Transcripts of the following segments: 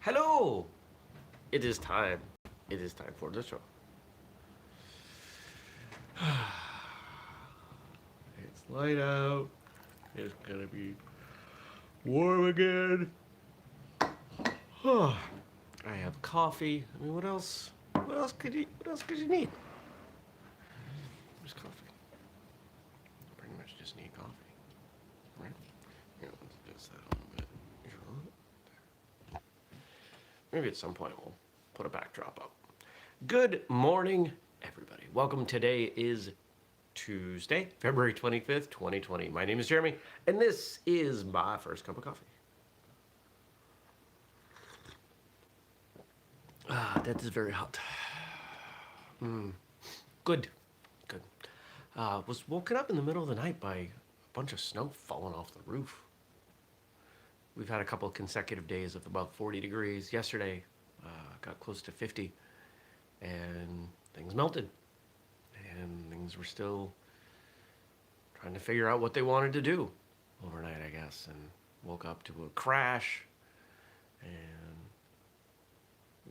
Hello! It is time. It is time for the show. It's light out. It's gonna be warm again. I have coffee. I mean, what else? What else could you? What else could you need? Just coffee. Pretty much just need coffee, right? Yeah, let's adjust that a little bit. Maybe at some point we'll put a backdrop up. Good morning, everybody. Welcome. Today is Tuesday, February 25th, 2020. My name is Jeremy, and this is my first cup of coffee. That is very hot. Good, good. Was woken up in the middle of the night by a bunch of snow falling off the roof. We've had a couple of consecutive days of above 40 degrees. Yesterday, got close to 50, and things melted. And things were still trying to figure out what they wanted to do overnight, I guess. And woke up to a crash, and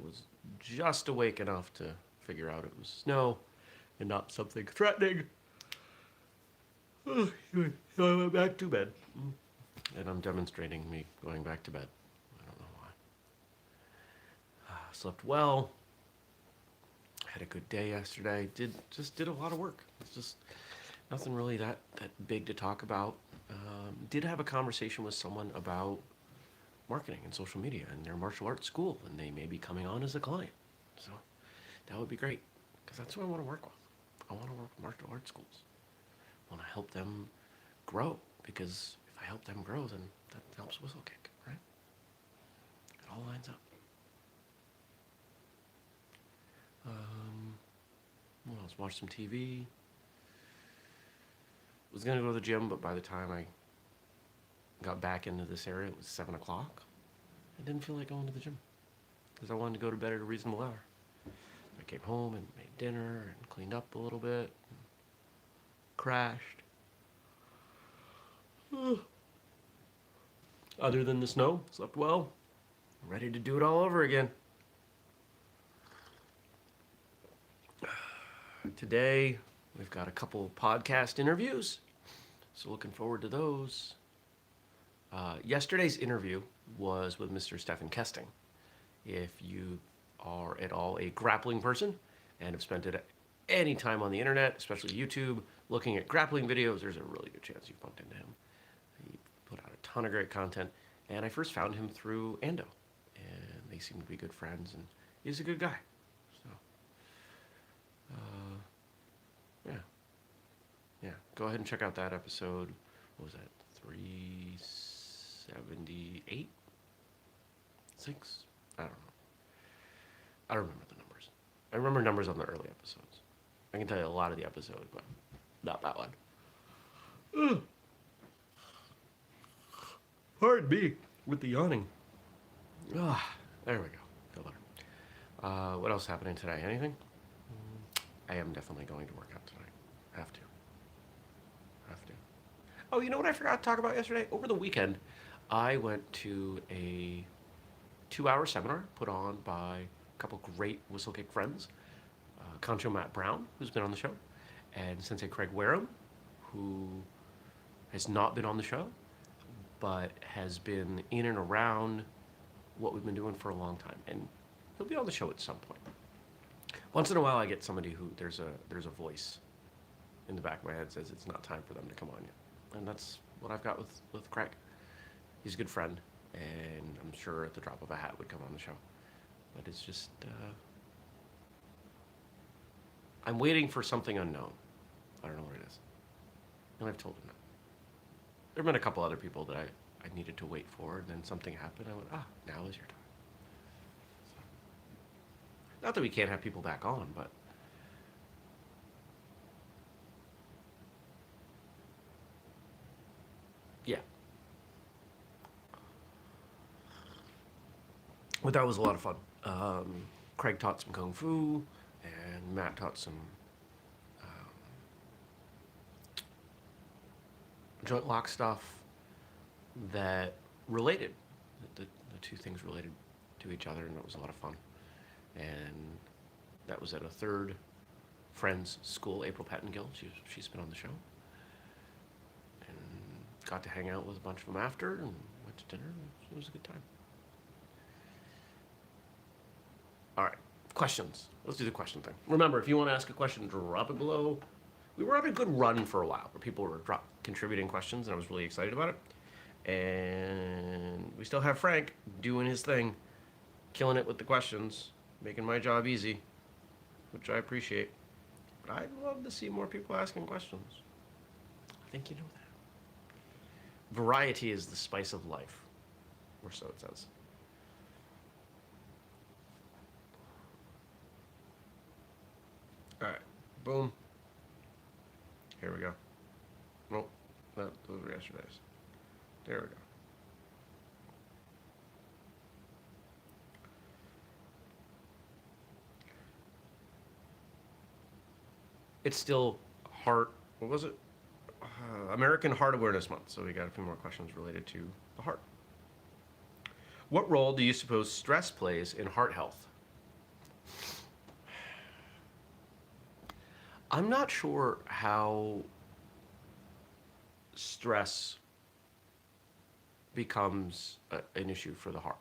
was just awake enough to figure out it was snow and not something threatening. So I went back to bed. And I'm demonstrating me going back to bed. I don't know why. Slept well. Had a good day yesterday. Did a lot of work. It's just nothing really that big to talk about. Did have a conversation with someone about marketing and social media and their martial arts school, and they may be coming on as a client. So that would be great, because that's what I want to work with. I want to work with martial arts schools. I want to help them grow, because if I help them grow, then that helps Whistlekick, right? It all lines up. What else? Watch some TV. Was gonna go to the gym, but by the time I got back into this area, it was 7 o'clock. I didn't feel like going to the gym, because I wanted to go to bed at a reasonable hour. I came home and made dinner and cleaned up a little bit. Crashed. Other than the snow, slept well. Ready to do it all over again. Today, we've got a couple podcast interviews, so looking forward to those. Yesterday's interview was with Mr. Stephen Kesting. If you are at all a grappling person and have spent any time on the internet, especially YouTube, looking at grappling videos, there's a really good chance you've bumped into him. He put out a ton of great content, and I first found him through Ando, and they seem to be good friends, and he's a good guy. So, yeah, go ahead and check out that episode. What was that? 378? 6? I don't know. I don't remember the numbers. I remember numbers on the early episodes. I can tell you a lot of the episode, but not that one. Ugh. Pardon me with the yawning. There we go. Feel better. What else happening today? Anything? I am definitely going to work out tonight. Have to. Oh, you know what I forgot to talk about yesterday? Over the weekend, I went to a 2-hour seminar put on by a couple great Whistlekick friends. Concho Matt Brown, who's been on the show, and Sensei Craig Wareham, who has not been on the show, but has been in and around what we've been doing for a long time. And he'll be on the show at some point. Once in a while, I get somebody who there's a voice in the back of my head says it's not time for them to come on yet. And that's what I've got with Craig. He's a good friend, and I'm sure at the drop of a hat would come on the show. But it's just, I'm waiting for something unknown. I don't know what it is. And I've told him that. There have been a couple other people that I needed to wait for, and then something happened. I went, now is your time. So, not that we can't have people back on, but yeah. But that was a lot of fun. Craig taught some Kung Fu, and Matt taught some joint lock stuff that related. The two things related to each other, and it was a lot of fun. And that was at a third friend's school, April Pettingill. She's been on the show. And got to hang out with a bunch of them after and went to dinner. It was a good time. All right, questions. Let's do the question thing. Remember, if you want to ask a question, drop it below. We were on a good run for a while where people were contributing questions, and I was really excited about it. And we still have Frank doing his thing, killing it with the questions, making my job easy, which I appreciate. But I'd love to see more people asking questions. I think you know that. Variety is the spice of life, or so it says. All right, boom. Here we go. Nope, those were yesterday's. There we go. It's still heart. What was it? American Heart Awareness Month. So we got a few more questions related to the heart. What role do you suppose stress plays in heart health? I'm not sure how stress becomes an issue for the heart.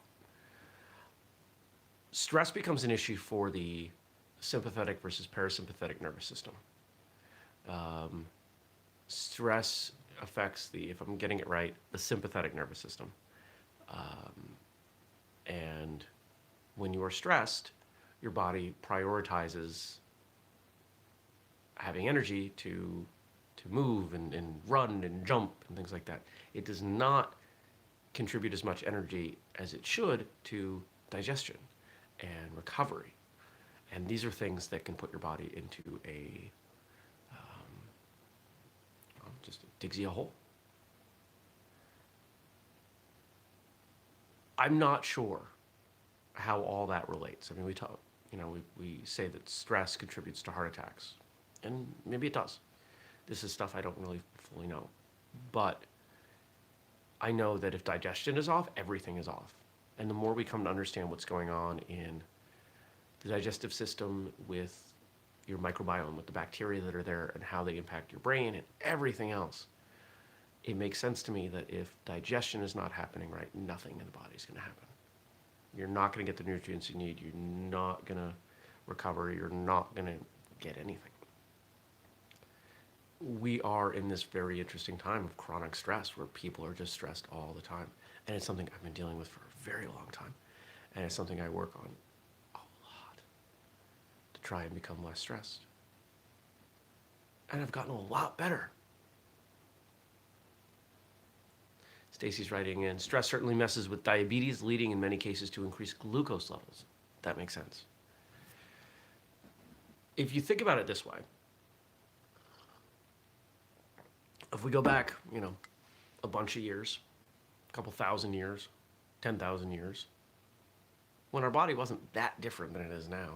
Stress becomes an issue for the sympathetic versus parasympathetic nervous system. Stress affects the, if I'm getting it right, the sympathetic nervous system. And when you are stressed, your body prioritizes having energy to move and run and jump and things like that. It does not contribute as much energy as it should to digestion and recovery. And these are things that can put your body into a, just digs you a hole. I'm not sure how all that relates. I mean, we talk, we say that stress contributes to heart attacks, and maybe it does. This is stuff I don't really fully know. But I know that if digestion is off, everything is off. And the more we come to understand what's going on in the digestive system with your microbiome, with the bacteria that are there and how they impact your brain and everything else, it makes sense to me that if digestion is not happening right, nothing in the body is going to happen. You're not going to get the nutrients you need. You're not going to recover. You're not going to get anything. We are in this very interesting time of chronic stress where people are just stressed all the time. And it's something I've been dealing with for a very long time. And it's something I work on a lot to try and become less stressed. And I've gotten a lot better. Stacy's writing in, stress certainly messes with diabetes, leading in many cases to increased glucose levels. That makes sense. If you think about it this way, if we go back, a bunch of years, a couple thousand years, 10,000 years, when our body wasn't that different than it is now,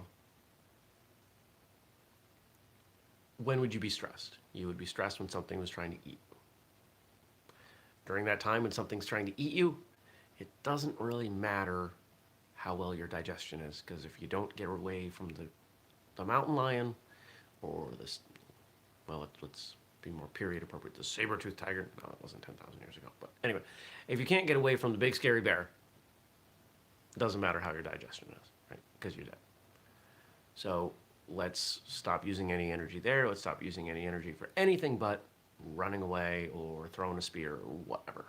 when would you be stressed? You would be stressed when something was trying to eat. During that time when something's trying to eat you, it doesn't really matter how well your digestion is, because if you don't get away from the mountain lion or this, well, let's be more period appropriate, the saber-toothed tiger. No, it wasn't 10,000 years ago. But anyway, if you can't get away from the big scary bear, it doesn't matter how your digestion is, right? Because you're dead. So let's stop using any energy there. Let's stop using any energy for anything but running away or throwing a spear or whatever.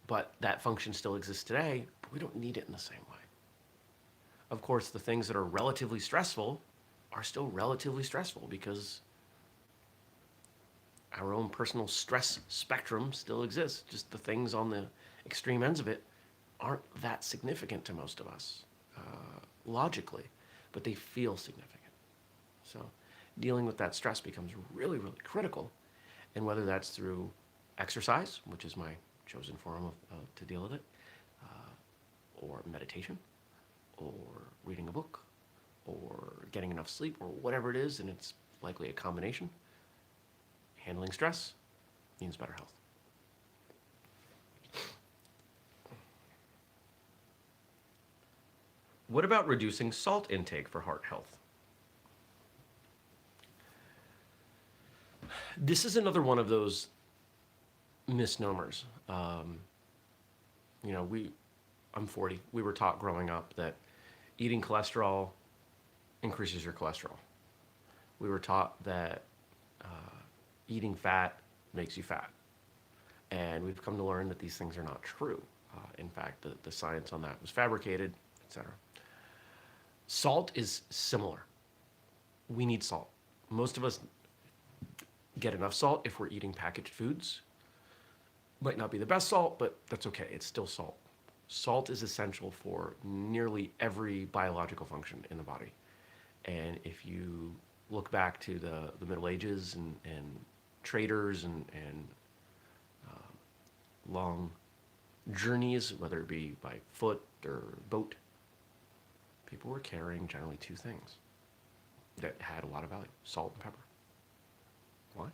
But that function still exists today, but we don't need it in the same way. Of course, the things that are relatively stressful are still relatively stressful because our own personal stress spectrum still exists. Just the things on the extreme ends of it aren't that significant to most of us, logically, but they feel significant. So dealing with that stress becomes really, really critical. And whether that's through exercise, which is my chosen form to deal with it, or meditation, or reading a book, or getting enough sleep, or whatever it is, and it's likely a combination, handling stress means better health. What about reducing salt intake for heart health? This is another one of those misnomers. You know, I'm 40. We were taught growing up that eating cholesterol increases your cholesterol. We were taught that eating fat makes you fat. And we've come to learn that these things are not true. In fact, the science on that was fabricated, etc. Salt is similar. We need salt. Most of us get enough salt if we're eating packaged foods. Might not be the best salt, but that's okay. It's still salt. Salt is essential for nearly every biological function in the body. And if you look back to the Middle Ages and traders and long journeys, whether it be by foot or boat, people were carrying generally two things that had a lot of value: salt and pepper. Why?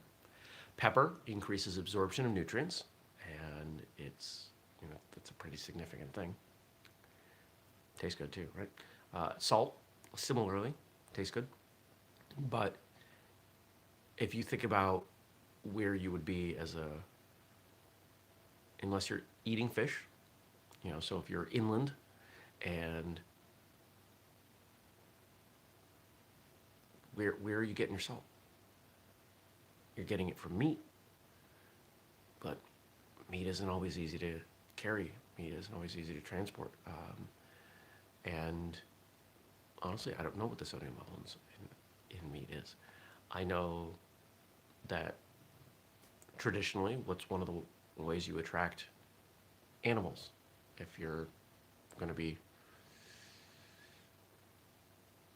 Pepper increases absorption of nutrients, and that's a pretty significant thing. Tastes good too, right? Salt, similarly, tastes good. But if you think about where you would be unless you're eating fish, so if you're inland and where are you getting your salt? You're getting it from meat, but meat isn't always easy to carry. Meat isn't always easy to transport. And honestly, I don't know what the sodium level in meat is. I know that traditionally, what's one of the ways you attract animals, if you're going to be,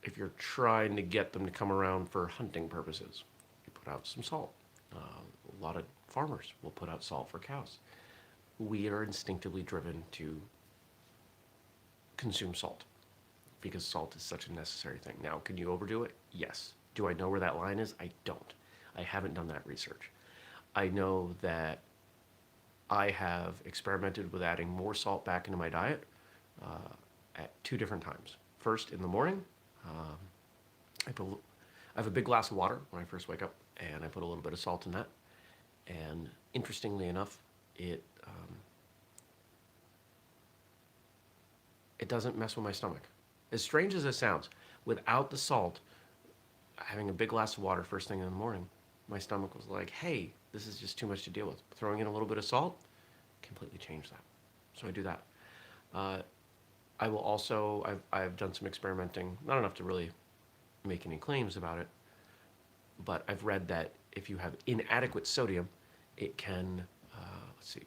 if you're trying to get them to come around for hunting purposes, you put out some salt. A lot of farmers will put out salt for cows. We are instinctively driven to consume salt because salt is such a necessary thing. Now, can you overdo it? Yes. Do I know where that line is? I don't. I haven't done that research. I know that I have experimented with adding more salt back into my diet at two different times. First, in the morning, I have a big glass of water when I first wake up, and I put a little bit of salt in that. And interestingly enough, it doesn't mess with my stomach. As strange as it sounds, without the salt, having a big glass of water first thing in the morning, my stomach was like, hey, this is just too much to deal with. Throwing in a little bit of salt completely changed that. So I do that. I will also, I've done some experimenting, not enough to really make any claims about it, but I've read that if you have inadequate sodium, it can, let's see,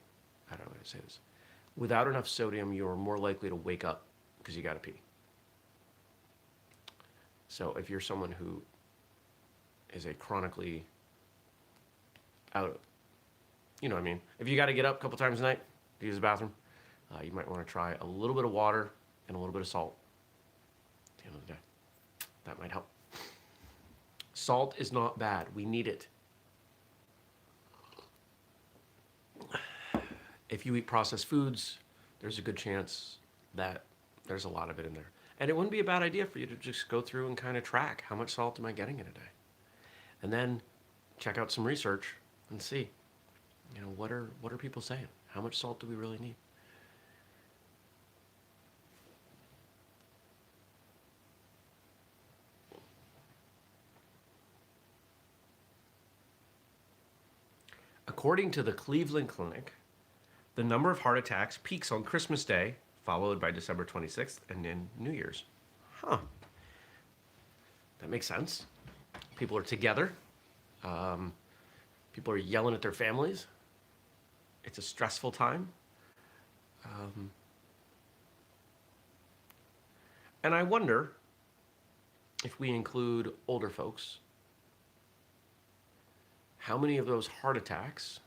how do I say this? Without enough sodium, you're more likely to wake up because you got to pee. So if you're someone who is a chronically out, what I mean? If you got to get up a couple times a night to use the bathroom, you might want to try a little bit of water and a little bit of salt at the end of the day. That might help. Salt is not bad. We need it. If you eat processed foods, there's a good chance that there's a lot of it in there. And it wouldn't be a bad idea for you to just go through and kind of track how much salt am I getting in a day. And then check out some research and see, what are people saying? How much salt do we really need? According to the Cleveland Clinic, the number of heart attacks peaks on Christmas Day, followed by December 26th, and then New Year's. Huh. That makes sense. People are together. People are yelling at their families. It's a stressful time. And I wonder if we include older folks, how many of those heart attacks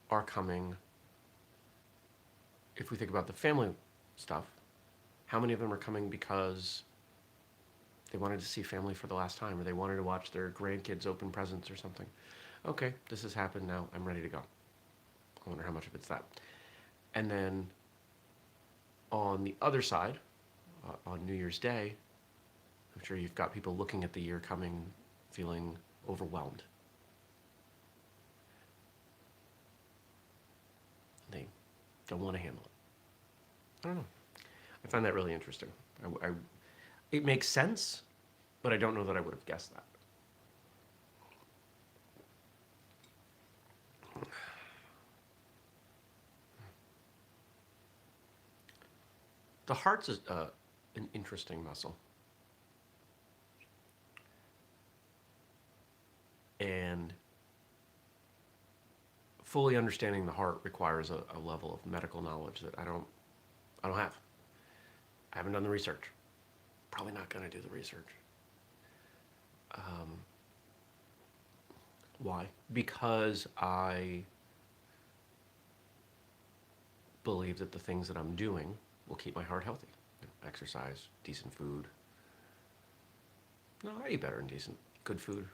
are coming, if we think about the family stuff, how many of them are coming because they wanted to see family for the last time, or they wanted to watch their grandkids open presents or something? Okay, this has happened now, I'm ready to go. I wonder how much of it's that. And then on the other side, on New Year's Day, I'm sure you've got people looking at the year coming, feeling overwhelmed. They don't want to handle it. I don't know. I find that really interesting. It makes sense, but I don't know that I would have guessed that. The heart's an interesting muscle. And fully understanding the heart requires a level of medical knowledge that I don't have. I haven't done the research. Probably not going to do the research. Why? Because I believe that the things that I'm doing will keep my heart healthy. You know, exercise, decent food. No, I eat better than decent, good food.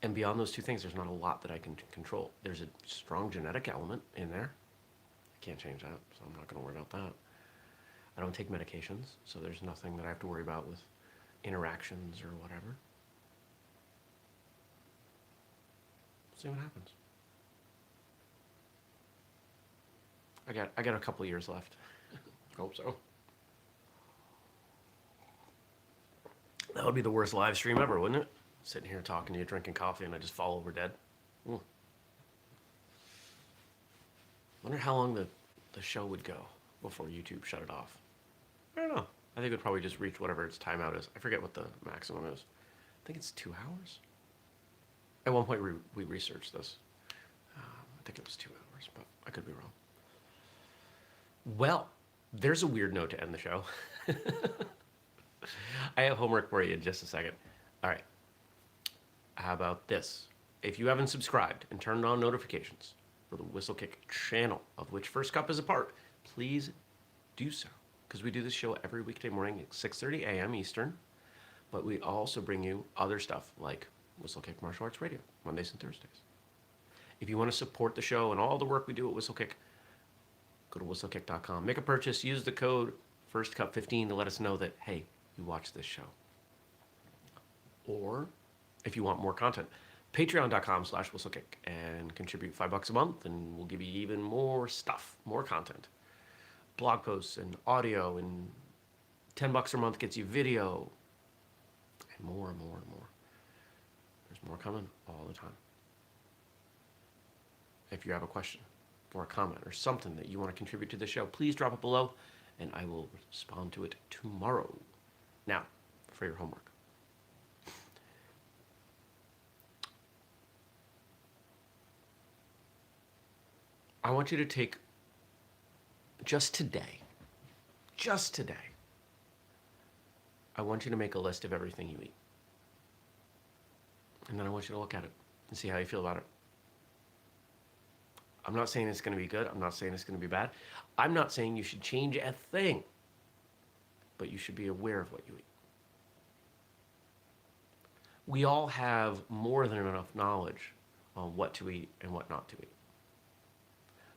And beyond those two things, there's not a lot that I can control. There's a strong genetic element in there. I can't change that, so I'm not going to worry about that. I don't take medications, so there's nothing that I have to worry about with interactions or whatever. See what happens. I got a couple years left. Hope so. That would be the worst live stream ever, wouldn't it? Sitting here talking to you, drinking coffee, and I just fall over dead. Wonder how long the show would go before YouTube shut it off. I don't know. I think it would probably just reach whatever its timeout is. I forget what the maximum is. I think it's 2 hours. At one point, we researched this. I think it was 2 hours, but I could be wrong. Well, there's a weird note to end the show. I have homework for you in just a second. All right. How about this? If you haven't subscribed and turned on notifications for the Whistlekick channel, of which First Cup is a part, please do so. Because we do this show every weekday morning at 6:30 a.m. Eastern. But we also bring you other stuff like Whistlekick Martial Arts Radio, Mondays and Thursdays. If you want to support the show and all the work we do at Whistlekick, go to whistlekick.com. Make a purchase. Use the code FIRSTCUP15 to let us know that, hey, you watched this show. Or if you want more content, patreon.com/whistlekick and contribute $5 a month and we'll give you even more stuff, more content. Blog posts and audio, and $10 a month gets you video, and more and more and more. There's more coming all the time. If you have a question or a comment or something that you want to contribute to the show, please drop it below and I will respond to it tomorrow. Now, for your homework. I want you to take just today, I want you to make a list of everything you eat. And then I want you to look at it and see how you feel about it. I'm not saying it's going to be good. I'm not saying it's going to be bad. I'm not saying you should change a thing, but you should be aware of what you eat. We all have more than enough knowledge on what to eat and what not to eat.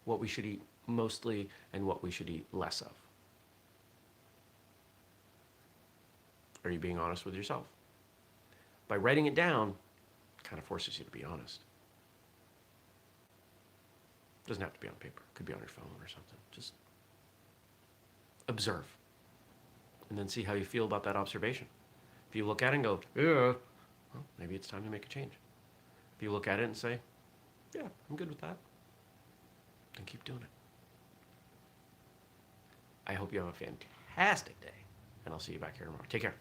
What we should eat mostly and what we should eat less of. Are you being honest with yourself? By writing it down, it kind of forces you to be honest. It doesn't have to be on paper. It could be on your phone or something. Just observe. And then see how you feel about that observation. If you look at it and go, yeah, well, maybe it's time to make a change. If you look at it and say, yeah, I'm good with that, then keep doing it. I hope you have a fantastic day, and I'll see you back here tomorrow. Take care.